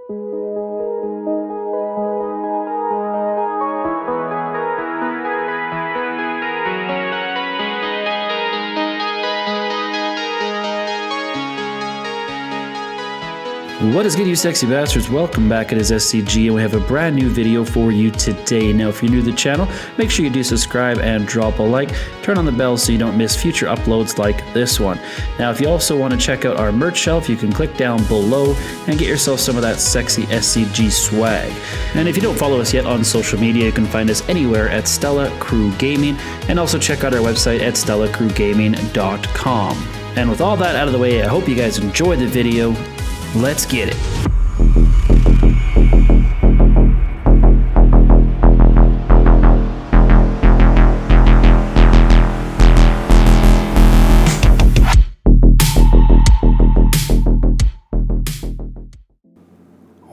What is good, you sexy bastards? Welcome back. It is SCG, and we have a brand new video for you today. Now, if you're new to the channel, make sure you do subscribe and drop a like. Turn on the bell so you don't miss future uploads like this one. Now, if you also want to check out our merch shelf, you can click down below and get yourself some of that sexy SCG swag. And if you don't follow us yet on social media, you can find us anywhere at Stella Crew Gaming, and also check out our website at StellaCrewGaming.com. And with all that out of the way, I hope you guys enjoyed the video. Let's get it.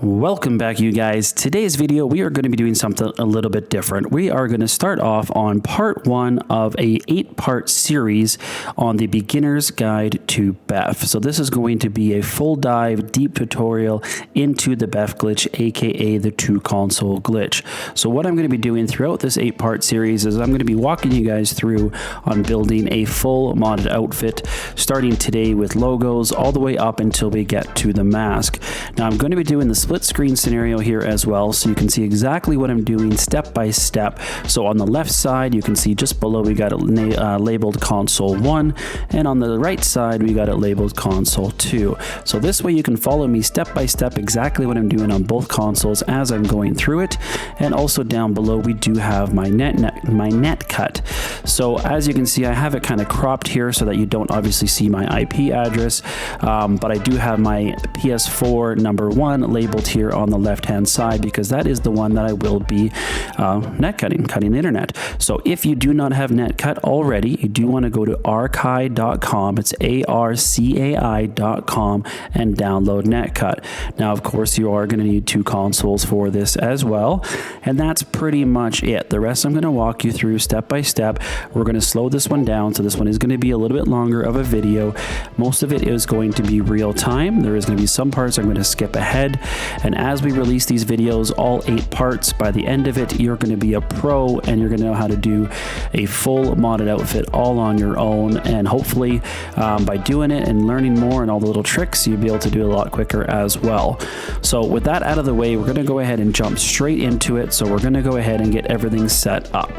Welcome back, you guys. Today's video, we are going to be doing something a little bit different. We are going to start off on part 1 of a 8-part series on the beginner's guide to BEFF. So this is going to be a full dive, deep tutorial into the BEFF glitch, aka the 2-console glitch. So what I'm going to be doing throughout this 8-part series is I'm going to be walking you guys through on building a full modded outfit, starting today with logos all the way up until we get to the mask. Now I'm going to be doing the split screen scenario here as well, so you can see exactly what I'm doing step by step. So on the left side, you can see just below we got it labeled console 1, and on the right side we got it labeled console 2. So this way you can follow me step by step exactly what I'm doing on both consoles as I'm going through it. And also down below we do have my net cut. So as you can see, I have it kind of cropped here so that you don't obviously see my IP address, but I do have my PS4 number 1 labeled here on the left hand side because that is the one that I will be cutting the internet. So if you do not have net cut already, you do want to go to arcai.com. it's arcai.com and download netcut. Now of course you are going to need 2 consoles for this as well, and that's pretty much it. The rest I'm going to walk you through step by step. We're going to slow this one down, so this one is going to be a little bit longer of a video. Most of it is going to be real time. There is going to be some parts I'm going to skip ahead, and as we release these videos, all 8 parts, by the end of it, you're going to be a pro and you're going to know how to do a full modded outfit all on your own. And hopefully by doing it and learning more and all the little tricks, you'll be able to do it a lot quicker as well. So with that out of the way, we're going to go ahead and jump straight into it. So we're going to go ahead and get everything set up.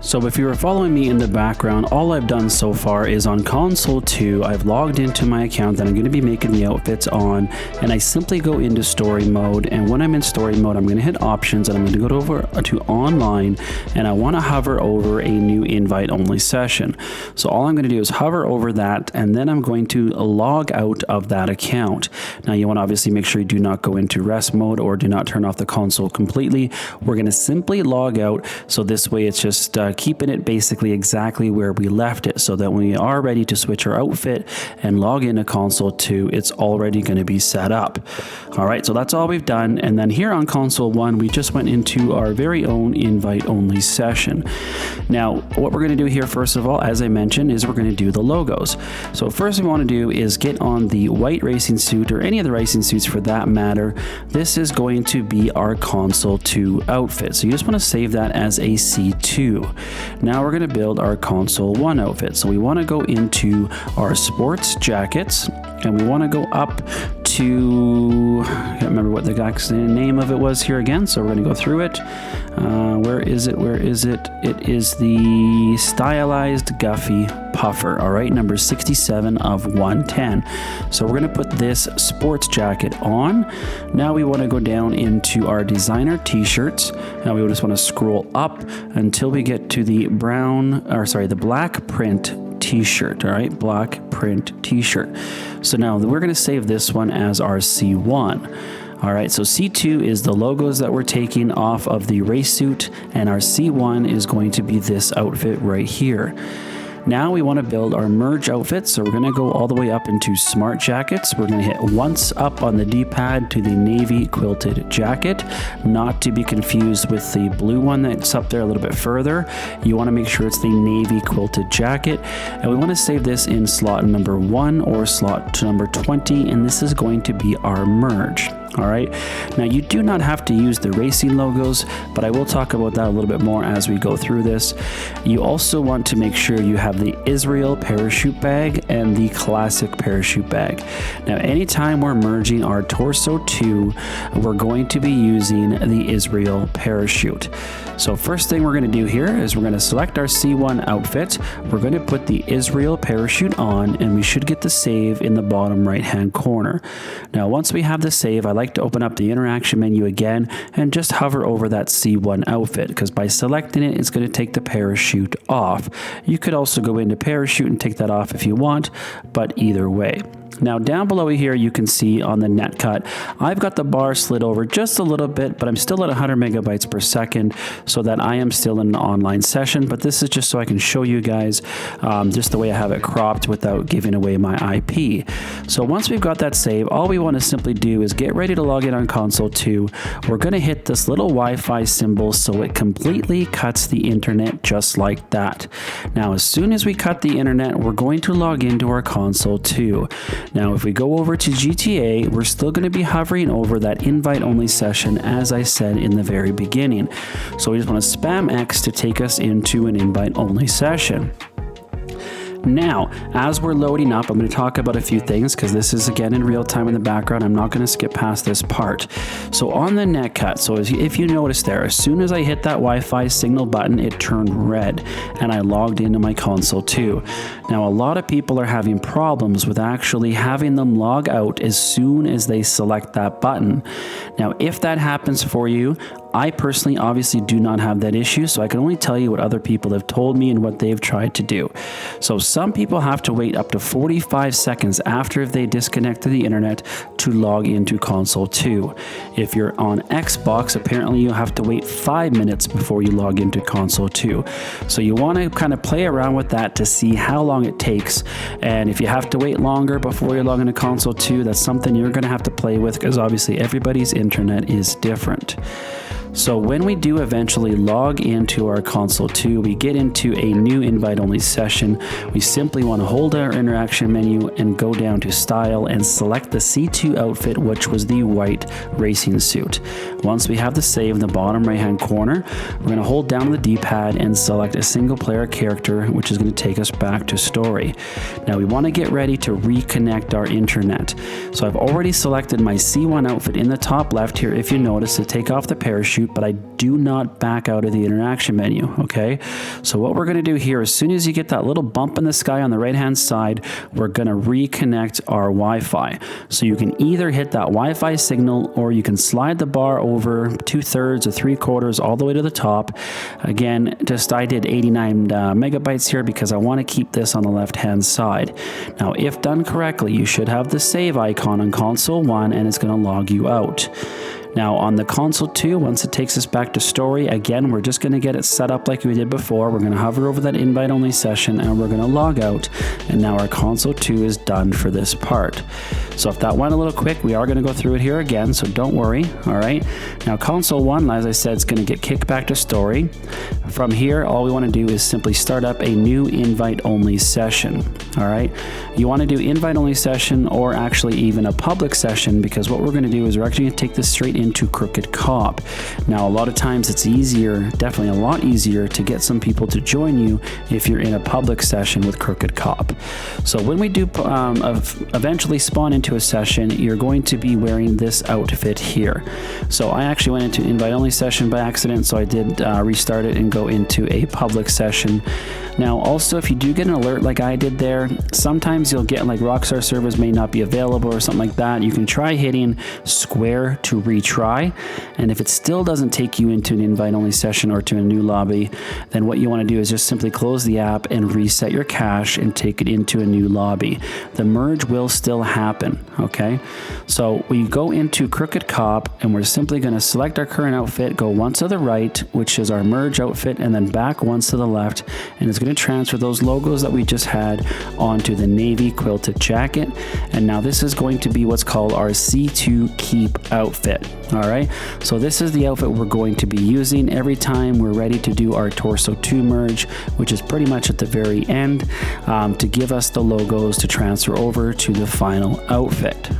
So if you were following me in the background, all I've done so far is on console 2, I've logged into my account that I'm going to be making the outfits on, and I simply go into story mode. And when I'm in story mode, I'm going to hit options and I'm going to go over to online, and I want to hover over a new invite only session. So all I'm going to do is hover over that, and then I'm going to log out of that account. Now you want to obviously make sure you do not go into rest mode or do not turn off the console completely. We're going to simply log out, so this way it's just keeping it basically exactly where we left it, so that when we are ready to switch our outfit and log into console 2, it's already going to be set up. All right, so that's all we've done. And then here on console 1, we just went into our very own invite only session. Now what we're going to do here, first of all, as I mentioned, is we're going to do the logos. So first we want to do is get on the white racing suit, or any of the racing suits for that matter. This is going to be our console 2 outfit, so you just want to save that as a C2. Now we're going to build our console 1 outfit. So we want to go into our sports jackets, and we want to go up to, I can't remember what the name of it was here again, so we're going to go through it. Where is it? It is the stylized Guffy puffer. All right, number 67 of 110. So we're going to put this sports jacket on. Now we want to go down into our designer t-shirts. Now we just want to scroll up until we get to the the black print t-shirt. All right, black print t-shirt. So now we're going to save this one as our C1. All right, so C2 is the logos that we're taking off of the race suit, and our C1 is going to be this outfit right here. Now we want to build our merge outfit, so we're going to go all the way up into smart jackets. We're going to hit once up on the D-pad to the navy quilted jacket, not to be confused with the blue one that's up there a little bit further. You want to make sure it's the navy quilted jacket, and we want to save this in slot number 1 or slot number 20, and this is going to be our merge. All right, now you do not have to use the racing logos, but I will talk about that a little bit more as we go through this. You also want to make sure you have the Israel parachute bag and the classic parachute bag. Now, anytime we're merging our torso 2, we're going to be using the Israel parachute. So first thing we're going to do here is we're going to select our C1 outfit. We're going to put the Israel parachute on, and we should get the save in the bottom right hand corner. Now, once we have the save, I like to open up the interaction menu again and just hover over that C1 outfit, because by selecting it, it's going to take the parachute off. You could also go into parachute and take that off if you want, but either way. Now down below here, you can see on the net cut, I've got the bar slid over just a little bit, but I'm still at 100 megabytes per second, so that I am still in an online session. But this is just so I can show you guys just the way I have it cropped without giving away my IP. So once we've got that save, all we want to simply do is get ready to log in on console 2. We're going to hit this little Wi-Fi symbol so it completely cuts the internet just like that. Now, as soon as we cut the internet, we're going to log into our console 2. Now, if we go over to GTA, we're still going to be hovering over that invite-only session, as I said in the very beginning. So we just want to spam X to take us into an invite-only session. Now, as we're loading up, I'm going to talk about a few things because this is again in real time in the background. I'm not going to skip past this part. So on the net cut, so if you notice there, as soon as I hit that Wi-Fi signal button, it turned red and I logged into my console 2. Now, a lot of people are having problems with actually having them log out as soon as they select that button. Now, if that happens for you, I personally obviously do not have that issue, so I can only tell you what other people have told me and what they've tried to do. So some people have to wait up to 45 seconds after they disconnect to the internet to log into console 2. If you're on Xbox, apparently you have to wait 5 minutes before you log into console 2. So you want to kind of play around with that to see how long it takes. And if you have to wait longer before you log into console 2, that's something you're going to have to play with, because obviously everybody's internet is different. So when we do eventually log into our console 2, we get into a new invite-only session. We simply want to hold our interaction menu and go down to style and select the C2 outfit, which was the white racing suit. Once we have the save in the bottom right-hand corner, we're going to hold down the D-pad and select a single-player character, which is going to take us back to story. Now we want to get ready to reconnect our internet. So I've already selected my C1 outfit in the top left here, if you notice, to take off the parachute, but I do not back out of the interaction menu, okay? So what we're going to do here, as soon as you get that little bump in the sky on the right-hand side, we're going to reconnect our Wi-Fi. So you can either hit that Wi-Fi signal, or you can slide the bar over 2/3 or 3/4 all the way to the top. Again, I did 89 megabytes here because I want to keep this on the left-hand side. Now, if done correctly, you should have the save icon on console 1, and it's going to log you out. Now on the console 2, once it takes us back to story, again, we're just going to get it set up like we did before. We're going to hover over that invite only session and we're going to log out. And now our console 2 is done for this part. So if that went a little quick, we are going to go through it here again, so don't worry. All right. Now console 1, as I said, is going to get kicked back to story. From here, all we want to do is simply start up a new invite only session. All right. You want to do invite only session, or actually even a public session, because what we're going to do is we're actually going to take this straight into Crooked Cop. Now, a lot of times it's easier, definitely a lot easier, to get some people to join you if you're in a public session with Crooked Cop. So when we do eventually spawn into a session, you're going to be wearing this outfit here. So I actually went into invite only session by accident, so I did restart it and go into a public session. Now, also, if you do get an alert like I did there, sometimes you'll get like Rockstar servers may not be available or something like that. You can try hitting square to retry, and if it still doesn't take you into an invite-only session or to a new lobby, then what you want to do is just simply close the app and reset your cache and take it into a new lobby. The merge will still happen, okay? So we go into Crooked Cop, and we're simply going to select our current outfit, go once to the right, which is our merge outfit, and then back once to the left, and it's going going to transfer those logos that we just had onto the navy quilted jacket. And now this is going to be what's called our C2 Keep outfit. All right, so this is the outfit we're going to be using every time we're ready to do our torso 2 merge, which is pretty much at the very end, to give us the logos to transfer over to the final outfit.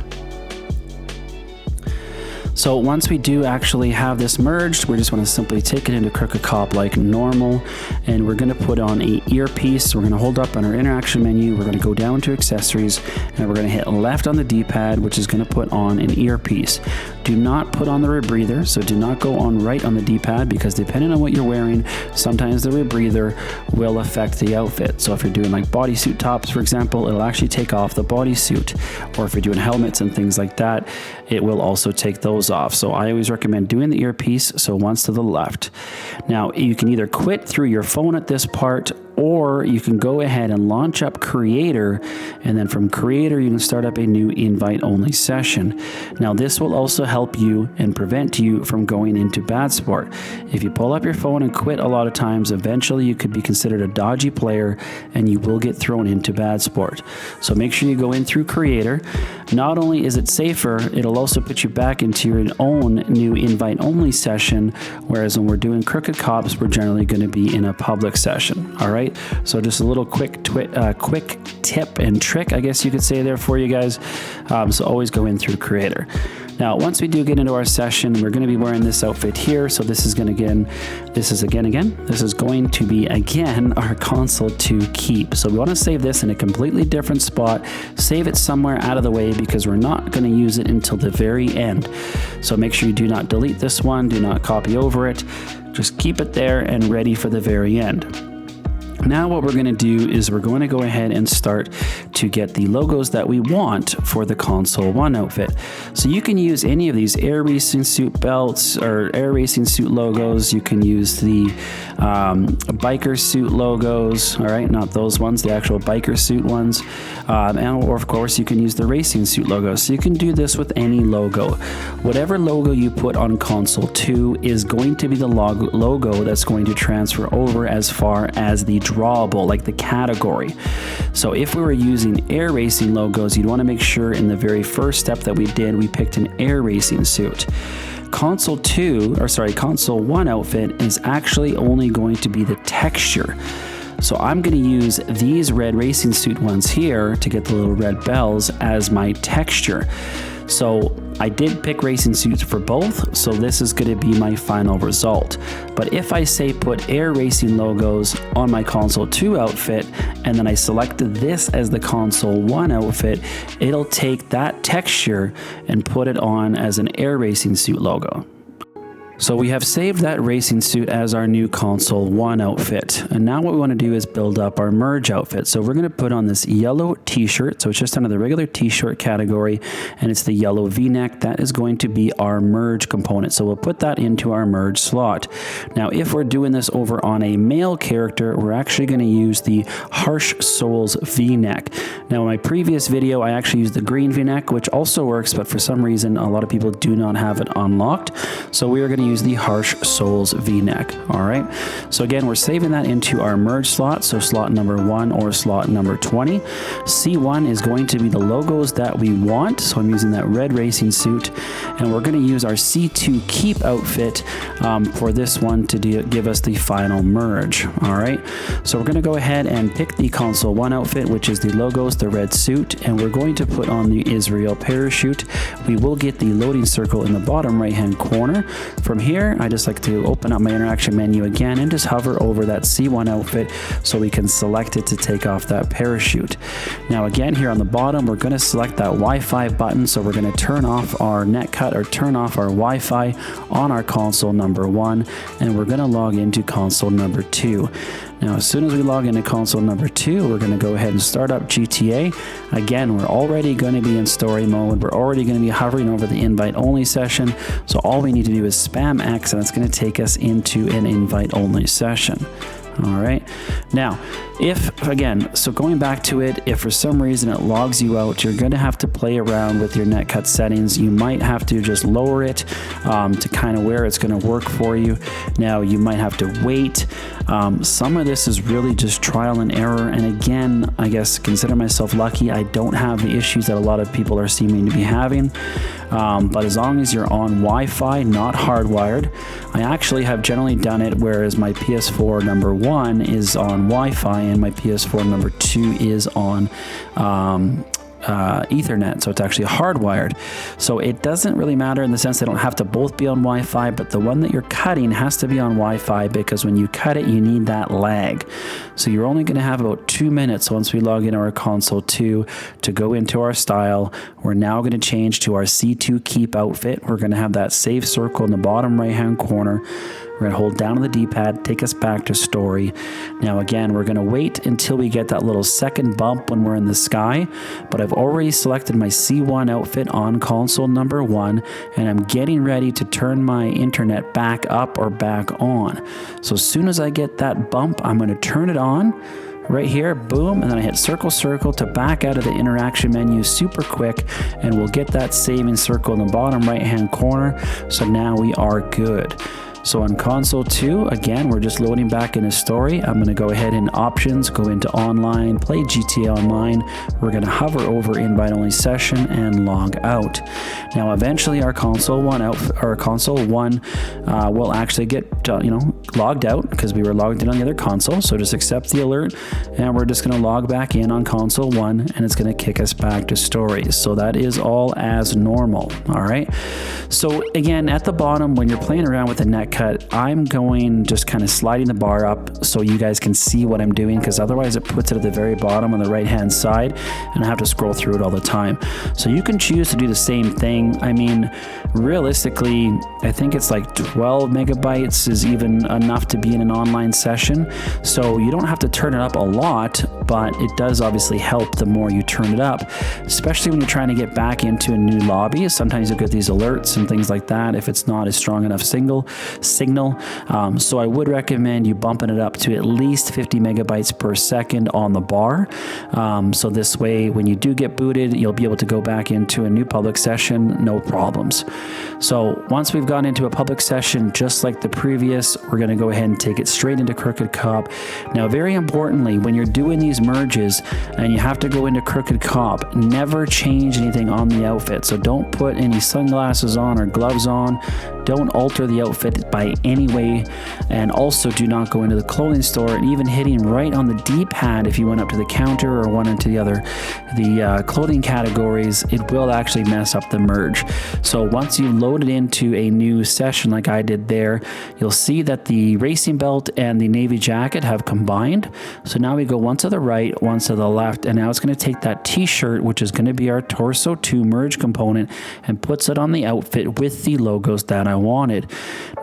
So once we do actually have this merged, we just want to simply take it into Crooked Cop like normal, and we're going to put on a earpiece. We're going to hold up on our interaction menu, we're going to go down to accessories, and we're going to hit left on the D-pad, which is going to put on an earpiece. Do not put on the rebreather, so do not go on right on the D-pad, because depending on what you're wearing, sometimes the rebreather will affect the outfit. So if you're doing like bodysuit tops, for example, it'll actually take off the bodysuit, or if you're doing helmets and things like that, it will also take those off. So I always recommend doing the earpiece, so once to the left. Now you can either quit through your phone at this part, or you can go ahead and launch up Creator, and then from Creator you can start up a new invite-only session. Now this will also help you and prevent you from going into bad sport. If you pull up your phone and quit a lot of times, eventually you could be considered a dodgy player and you will get thrown into bad sport. So make sure you go in through Creator. Not only is it safer, it'll also put you back into your own new invite-only session, whereas when we're doing Crooked Cops, we're generally going to be in a public session. All right. So just a little quick tip and trick, I guess you could say there for you guys. So always go in through Creator. Now, once we do get into our session, we're going to be wearing this outfit here. So this is going to this is going to be again our console 2 keep. So we want to save this in a completely different spot. Save it somewhere out of the way, because we're not going to use it until the very end. So make sure you do not delete this one. Do not copy over it. Just keep it there and ready for the very end. Now what we're going to do is we're going to go ahead and start to get the logos that we want for the console 1 outfit. So you can use any of these air racing suit belts or air racing suit logos. You can use the biker suit logos, all right, not those ones, the actual biker suit ones, or of course you can use the racing suit logos. So you can do this with any logo. Whatever logo you put on console 2 is going to be the logo that's going to transfer over as far as the drawable, like the category. So if we were using air racing logos, you'd want to make sure in the very first step that we did, we picked an air racing suit. Console 1 outfit is actually only going to be the texture. So I'm going to use these red racing suit ones here to get the little red bells as my texture. So I did pick racing suits for both, so this is going to be my final result. But if I say put air racing logos on my console 2 outfit, and then I selected this as the console 1 outfit, it'll take that texture and put it on as an air racing suit logo. So we have saved that racing suit as our new console 1 outfit. And now what we want to do is build up our merge outfit. So we're going to put on this yellow t-shirt. So it's just under the regular t-shirt category, and it's the yellow v-neck. That is going to be our merge component. So we'll put that into our merge slot. Now, if we're doing this over on a male character, we're actually going to use the Harsh Souls v-neck. Now, in my previous video, I actually used the green v-neck, which also works, but for some reason, a lot of people do not have it unlocked. So we are going to use the Harsh Souls v-neck. All right, so again, we're saving that into our merge slot, so slot number 1 or slot number 20. C1 is going to be the logos that we want, so I'm using that red racing suit, and we're going to use our C2 keep outfit for this one to give us the final merge. All right, so we're going to go ahead and pick the console 1 outfit, which is the logos, the red suit, and we're going to put on the Israel parachute. We will get the loading circle in the bottom right hand corner. From here, I just like to open up my interaction menu again and just hover over that C1 outfit so we can select it to take off that parachute. Now again, here on the bottom, we're going to select that Wi-Fi button. So we're going to turn off our netcut or turn off our Wi-Fi on our console number 1, and we're going to log into console number 2. Now, as soon as we log into console number 2, we're going to go ahead and start up GTA. Again, we're already going to be in story mode. We're already going to be hovering over the invite only session. So all we need to do is spam X, and it's going to take us into an invite only session. All right. Now, if again, so going back to it, if for some reason it logs you out, you're going to have to play around with your netcut settings. You might have to just lower it to kind of where it's going to work for you. Now, you might have to wait. Some of this is really just trial and error. And again, I guess consider myself lucky. I don't have the issues that a lot of people are seeming to be having. But as long as you're on Wi-Fi, not hardwired, I actually have generally done it whereas my PS4 number 1 is on Wi-Fi and my PS4 number 2 is on Ethernet, so it's actually hardwired. So it doesn't really matter in the sense they don't have to both be on Wi-Fi, but the one that you're cutting has to be on Wi-Fi because when you cut it, you need that lag. So you're only going to have about 2 minutes once we log into our console 2 to go into our style. We're now going to change to our C2 keep outfit. We're going to have that save circle in the bottom right hand corner. We're going to hold down on the D-pad, take us back to story. Now again, we're going to wait until we get that little second bump when we're in the sky, but I've already selected my C1 outfit on console number 1, and I'm getting ready to turn my internet back up or back on. So as soon as I get that bump, I'm going to turn it on. Right here, boom, and then I hit circle, circle to back out of the interaction menu super quick, and we'll get that saving circle in the bottom right-hand corner. So now we are good. So on console 2, again, we're just loading back into story. I'm going to go ahead in options, go into online, play GTA Online. We're going to hover over invite only session and log out. Now, eventually our console 1 will actually get logged out because we were logged in on the other console. So just accept the alert, and we're just going to log back in on console 1, and it's going to kick us back to story. So that is all as normal. All right. So again, at the bottom, when you're playing around with the netcut, I'm going just kind of sliding the bar up so you guys can see what I'm doing, because otherwise it puts it at the very bottom on the right hand side and I have to scroll through it all the time. So you can choose to do the same thing. I mean, realistically, I think it's like 12 megabytes is even enough to be in an online session. So you don't have to turn it up a lot, but it does obviously help the more you turn it up, especially when you're trying to get back into a new lobby. Sometimes you'll get these alerts and things like that if it's not a strong enough signal. So I would recommend you bumping it up to at least 50 megabytes per second on the bar. So this way, when you do get booted, you'll be able to go back into a new public session, no problems. So once we've gone into a public session, just like the previous, we're going to go ahead and take it straight into Crooked Cop. Now, very importantly, when you're doing these merges and you have to go into Crooked Cop, never change anything on the outfit. So don't put any sunglasses on or gloves on. Don't alter the outfit by any way, and also do not go into the clothing store and even hitting right on the D-pad if you went up to the counter or went into the clothing categories, it will actually mess up the merge. So once you load it into a new session like I did there, you'll see that the racing belt and the navy jacket have combined. So now we go one to the right, one to the left, and now it's going to take that t-shirt, which is going to be our torso 2 merge component, and puts it on the outfit with the logos that I wanted.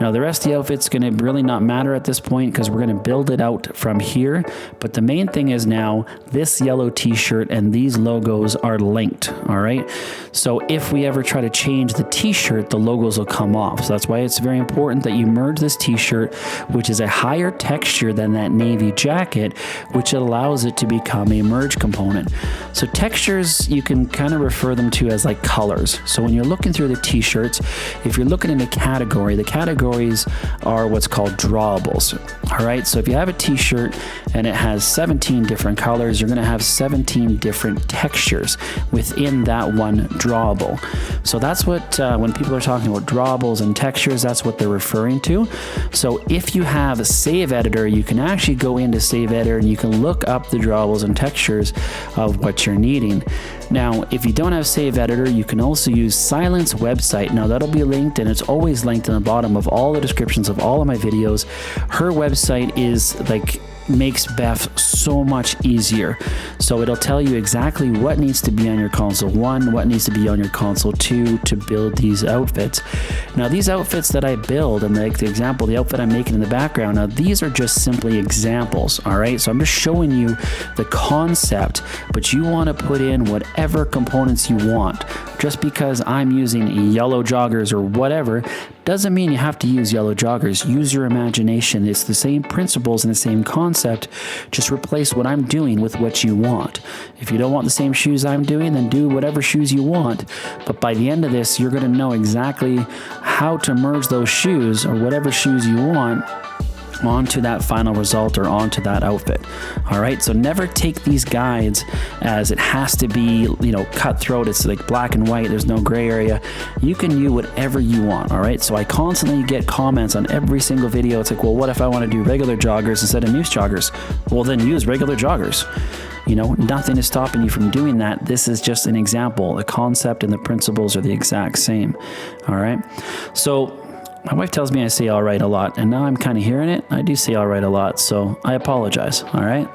Now the rest of the outfit's going to really not matter at this point because we're going to build it out from here, but the main thing is now this yellow t-shirt and these logos are linked. All right, so if we ever try to change the t-shirt, the logos will come off. So that's why it's very important that you merge this t-shirt, which is a higher texture than that navy jacket, which allows it to become a merge component. So textures, you can kind of refer them to as like colors. So when you're looking through the t-shirts, if you're looking in a category, the categories are what's called drawables. All right, so if you have a t-shirt and it has 17 different colors, you're going to have 17 different textures within that one drawable. So that's what when people are talking about drawables and textures, that's what they're referring to. So if you have a save editor, you can actually go into save editor and you can look up the drawables and textures of what you're needing. Now, if you don't have save editor, you can also use Silent's website. Now that'll be linked, and it's always linked in the bottom of all the descriptions of all of my videos. Her website is like makes BEFF so much easier. So it'll tell you exactly what needs to be on your console 1, what needs to be on your console 2 to build these outfits. Now these outfits that I build, and like the example, the outfit I'm making in the background, now these are just simply examples. All right, so I'm just showing you the concept, but you want to put in whatever components you want. Just because I'm using yellow joggers or whatever Doesn't mean you have to use yellow joggers. Use your imagination. It's the same principles and the same concept. Just replace what I'm doing with what you want. If you don't want the same shoes I'm doing, then do whatever shoes you want. But by the end of this, you're going to know exactly how to merge those shoes or whatever shoes you want onto that final result or onto that outfit. All right, so never take these guides as it has to be, you know, cutthroat. It's like black and white, there's no gray area. You can do whatever you want. All right, so I constantly get comments on every single video. It's like, well, what if I want to do regular joggers instead of moose joggers? Well, then use regular joggers. You know, nothing is stopping you from doing that. This is just an example. The concept and the principles are the exact same. All right, so my wife tells me I say all right a lot, and now I'm kind of hearing it. I do say all right a lot, so I apologize, all right?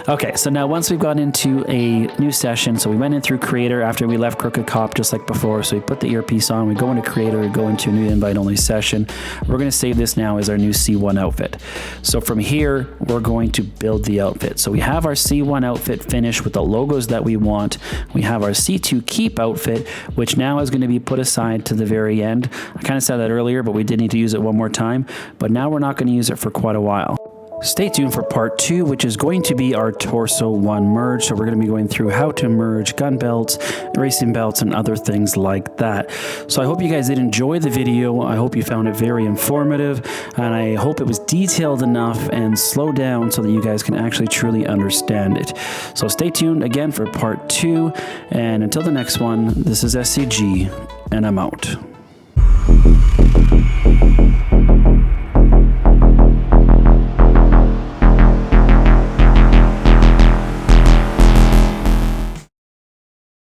Okay, so now once we've gone into a new session, so we went in through Creator after we left Crooked Cop just like before, so we put the earpiece on, we go into Creator, we go into a new invite-only session. We're going to save this now as our new C1 outfit. So from here, we're going to build the outfit. So we have our C1 outfit finished with the logos that we want. We have our C2 Keep outfit, which now is going to be put aside to the very end. I kind of said that earlier, but we did need to use it one more time. But now we're not going to use it for quite a while. Stay tuned for part 2, which is going to be our Torso 1 merge. So we're going to be going through how to merge gun belts, racing belts, and other things like that. So I hope you guys did enjoy the video. I hope you found it very informative, and I hope it was detailed enough and slowed down so that you guys can actually truly understand it. So stay tuned again for part 2, and until the next one, this is SCG, and I'm out.